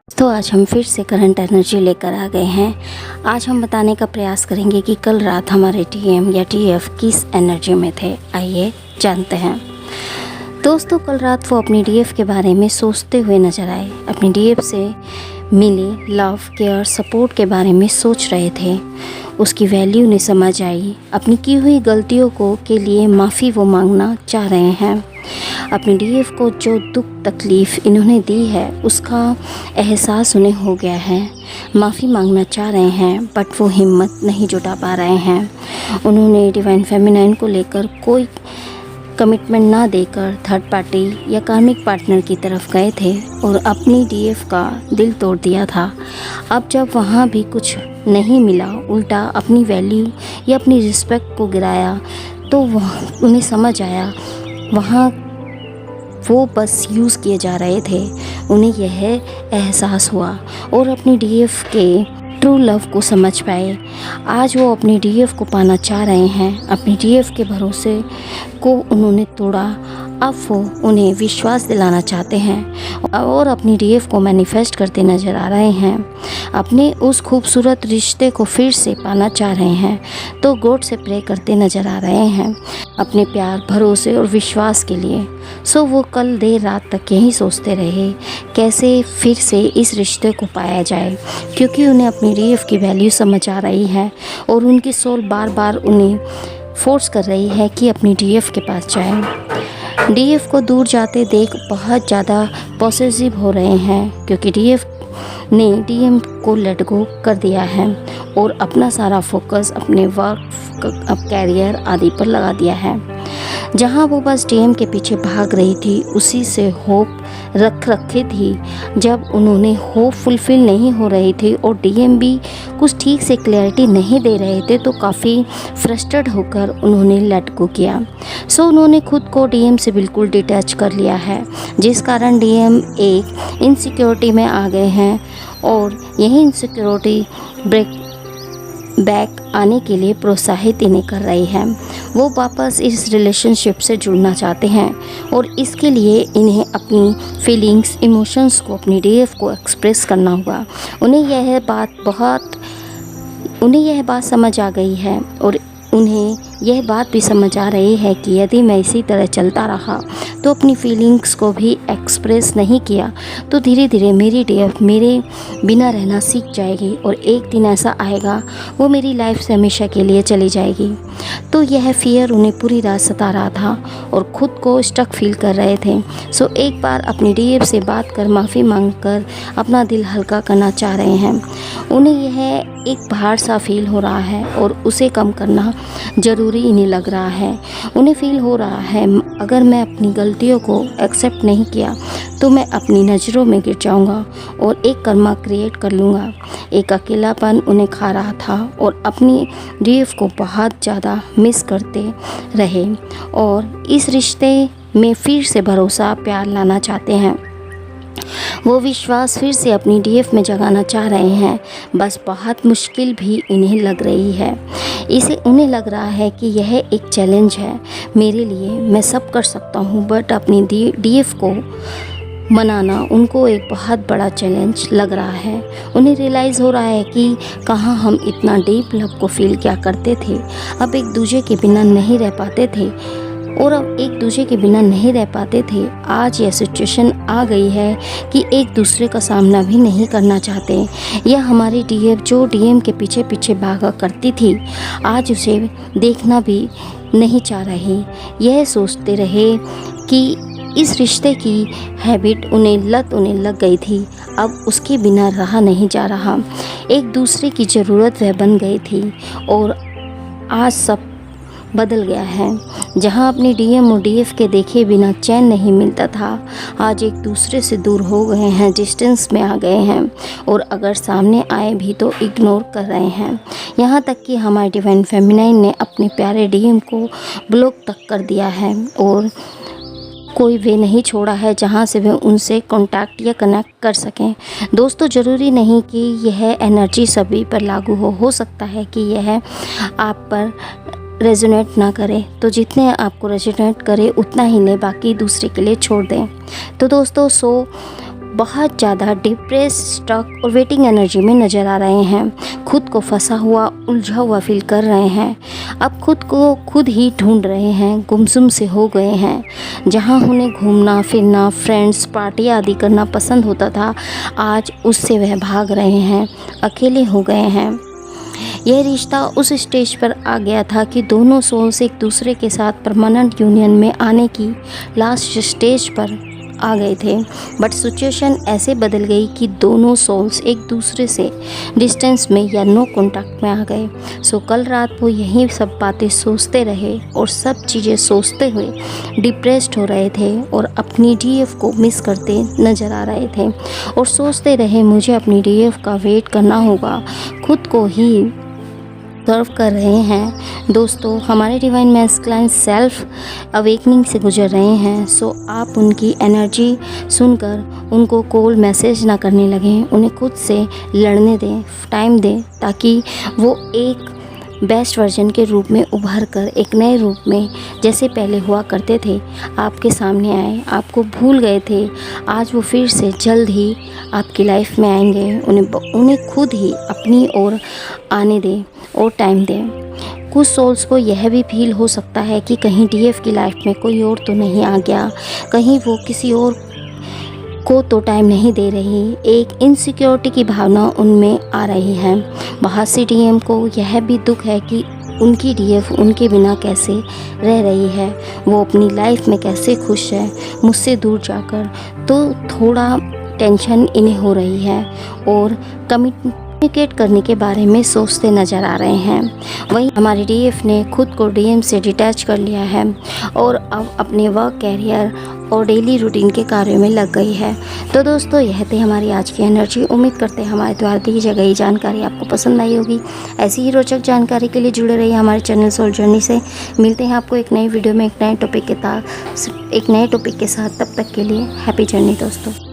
तो आज हम फिर से करंट एनर्जी लेकर आ गए हैं। आज हम बताने का प्रयास करेंगे कि कल रात हमारे टीएम या टीएफ किस एनर्जी में थे। आइए जानते हैं। दोस्तों, कल रात वो अपनी डीएफ के बारे में सोचते हुए नजर आए। अपनी डीएफ से मिले लव, केयर, सपोर्ट के बारे में सोच रहे थे। उसकी वैल्यू उन्हें समझ आई। अपनी की हुई गलतियों के लिए माफ़ी वो मांगना चाह रहे हैं। अपनी डीएफ को जो दुख तकलीफ़ इन्होंने दी है उसका एहसास उन्हें हो गया है। माफ़ी मांगना चाह रहे हैं बट वो हिम्मत नहीं जुटा पा रहे हैं। उन्होंने डिवाइन फेमिनाइन को लेकर कोई कमिटमेंट ना देकर थर्ड पार्टी या कार्मिक पार्टनर की तरफ गए थे और अपनी डीएफ का दिल तोड़ दिया था। अब जब वहाँ भी कुछ नहीं मिला, उल्टा अपनी वैल्यू या अपनी रिस्पेक्ट को गिराया, तो उन्हें समझ आया वहाँ वो बस यूज़ किए जा रहे थे। उन्हें यह एहसास हुआ और अपनी डीएफ के ट्रू लव को समझ पाए। आज वो अपनी डीएफ को पाना चाह रहे हैं। अपनी डीएफ के भरोसे को उन्होंने तोड़ा। अब वो उन्हें विश्वास दिलाना चाहते हैं और अपनी डीएफ को मैनिफेस्ट करते नज़र आ रहे हैं। अपने उस खूबसूरत रिश्ते को फिर से पाना चाह रहे हैं तो गॉड से प्रे करते नज़र आ रहे हैं अपने प्यार, भरोसे और विश्वास के लिए। सो वो कल देर रात तक यही सोचते रहे कैसे फिर से इस रिश्ते को पाया जाए, क्योंकि उन्हें अपनी डीएफ की वैल्यू समझ आ रही है और उनकी सोल बार बार उन्हें फोर्स कर रही है कि अपनी डीएफ के पास जाएं। डीएफ को दूर जाते देख बहुत ज़्यादा पॉसेसिव हो रहे हैं, क्योंकि डीएफ ने डीएम को लेट गो कर दिया है और अपना सारा फोकस अपने वर्क, कैरियर आदि पर लगा दिया है। जहां वो बस डीएम के पीछे भाग रही थी, उसी से होप रख रखी थी। जब उन्होंने होप फुलफिल नहीं हो रही थी और डीएम भी कुछ ठीक से क्लैरिटी नहीं दे रहे थे, तो काफ़ी फ्रस्ट्रेट होकर उन्होंने लेट गो किया। सो उन्होंने खुद को डीएम से बिल्कुल डिटैच कर लिया है, जिस कारण डीएम एक इनसिक्योरिटी में आ गए हैं और यही इनसिक्योरिटी बैक आने के लिए प्रोत्साहित इन्हें कर रही है। वो वापस इस रिलेशनशिप से जुड़ना चाहते हैं और इसके लिए इन्हें अपनी फीलिंग्स, इमोशंस को अपनी डीएफ को एक्सप्रेस करना होगा। उन्हें यह बात समझ आ गई है और उन्हें यह बात भी समझ आ रही है कि यदि मैं इसी तरह चलता रहा तो अपनी फीलिंग्स को भी एक्सप्रेस नहीं किया तो धीरे धीरे मेरी डीएफ मेरे बिना रहना सीख जाएगी और एक दिन ऐसा आएगा वो मेरी लाइफ से हमेशा के लिए चली जाएगी। तो यह फियर उन्हें पूरी रात सता रहा था और ख़ुद को स्टक फील कर रहे थे। सो एक बार अपनी डीएफ से बात कर माफ़ी मांगकर अपना दिल हल्का करना चाह रहे हैं। उन्हें यह एक भार सा फील हो रहा है और उसे कम करना ज़रूरी इन्हें लग रहा है। उन्हें फील हो रहा है अगर मैं अपनी गलतियों को एक्सेप्ट नहीं किया तो मैं अपनी नज़रों में गिर जाऊंगा और एक कर्मा क्रिएट कर लूँगा। एक अकेलापन उन्हें खा रहा था और अपनी डीएफ को बहुत ज़्यादा मिस करते रहे और इस रिश्ते में फिर से भरोसा, प्यार लाना चाहते हैं। वो विश्वास फिर से अपनी डीएफ में जगाना चाह रहे हैं, बस बहुत मुश्किल भी इन्हें लग रही है। उन्हें लग रहा है कि यह एक चैलेंज है मेरे लिए, मैं सब कर सकता हूँ, बट अपनी डीएफ को मनाना उनको एक बहुत बड़ा चैलेंज लग रहा है। उन्हें रियलाइज़ हो रहा है कि कहाँ हम इतना डीप लव को फील किया करते थे, अब एक दूसरे के बिना नहीं रह पाते थे आज यह सिचुएशन आ गई है कि एक दूसरे का सामना भी नहीं करना चाहते। यह हमारी डीएफ जो डीएम के पीछे पीछे भागा करती थी, आज उसे देखना भी नहीं चाह रही। यह सोचते रहे कि इस रिश्ते की हैबिट उन्हें लग गई थी, अब उसके बिना रहा नहीं जा रहा। एक दूसरे की ज़रूरत वह बन गई थी और आज सब बदल गया है। जहां अपनी डीएम और डीएफ के देखे बिना चैन नहीं मिलता था, आज एक दूसरे से दूर हो गए हैं, डिस्टेंस में आ गए हैं और अगर सामने आए भी तो इग्नोर कर रहे हैं। यहाँ तक कि हमारे डिवाइन फेमिनाइन ने अपने प्यारे डीएम को ब्लॉक तक कर दिया है और कोई वे नहीं छोड़ा है जहाँ से वे उनसे कांटेक्ट या कनेक्ट कर सकें। दोस्तों, ज़रूरी नहीं कि यह एनर्जी सभी पर लागू हो सकता है कि यह आप पर रेजोनेट ना करे, तो जितने आपको रेजोनेट करे उतना ही लें, बाकी दूसरे के लिए छोड़ दें। तो दोस्तों, बहुत ज़्यादा डिप्रेस, स्टक और वेटिंग एनर्जी में नज़र आ रहे हैं। खुद को फंसा हुआ, उलझा हुआ फील कर रहे हैं। अब खुद को खुद ही ढूंढ रहे हैं, गुमसुम से हो गए हैं। जहां उन्हें घूमना फिरना, फ्रेंड्स, पार्टी आदि करना पसंद होता था, आज उससे वह भाग रहे हैं, अकेले हो गए हैं। यह रिश्ता उस स्टेज पर आ गया था कि दोनों सोल्स एक दूसरे के साथ परमानेंट यूनियन में आने की लास्ट स्टेज पर आ गए थे, बट सिचुएशन ऐसे बदल गई कि दोनों सोल्स एक दूसरे से डिस्टेंस में या नो कांटेक्ट में आ गए। सो कल रात वो यही सब बातें सोचते रहे और सब चीज़ें सोचते हुए डिप्रेस्ड हो रहे थे और अपनी डीएफ को मिस करते नज़र आ रहे थे और सोचते रहे मुझे अपनी डीएफ का वेट करना होगा, खुद को ही सर्व कर रहे हैं। दोस्तों, हमारे डिवाइन मैस्कुलाइन सेल्फ अवेकनिंग से गुजर रहे हैं। सो आप उनकी एनर्जी सुनकर उनको कॉल मैसेज ना करने लगें, उन्हें खुद से लड़ने दें, टाइम दें, ताकि वो एक बेस्ट वर्जन के रूप में उभर कर एक नए रूप में जैसे पहले हुआ करते थे आपके सामने आए। आपको भूल गए थे, आज वो फिर से जल्द ही आपकी लाइफ में आएंगे। उन्हें खुद ही अपनी ओर आने दें और टाइम दें। कुछ सोल्स को यह भी फील हो सकता है कि कहीं डीएफ की लाइफ में कोई और तो नहीं आ गया, कहीं वो किसी और को तो टाइम नहीं दे रही। एक इनसिक्योरिटी की भावना उनमें आ रही है। बहुत सी डीएम को यह भी दुख है कि उनकी डीएफ उनके बिना कैसे रह रही है, वो अपनी लाइफ में कैसे खुश है मुझसे दूर जाकर। तो थोड़ा टेंशन इन्हें हो रही है और कम्युनिकेट करने के बारे में सोचते नज़र आ रहे हैं। वहीं हमारी डीएफ ने खुद को डीएम से डिटैच कर लिया है और अब अपने वर्क, कैरियर और डेली रूटीन के कार्यों में लग गई है। तो दोस्तों, यह थी हमारी आज की एनर्जी। उम्मीद करते हैं हमारे द्वारा दी गई ये जानकारी आपको पसंद आई होगी। ऐसी ही रोचक जानकारी के लिए जुड़े रहिए हमारे चैनल सोल जर्नी से। मिलते हैं आपको एक नई वीडियो में एक नए टॉपिक के साथ। तब तक के लिए हैप्पी जर्नी दोस्तों।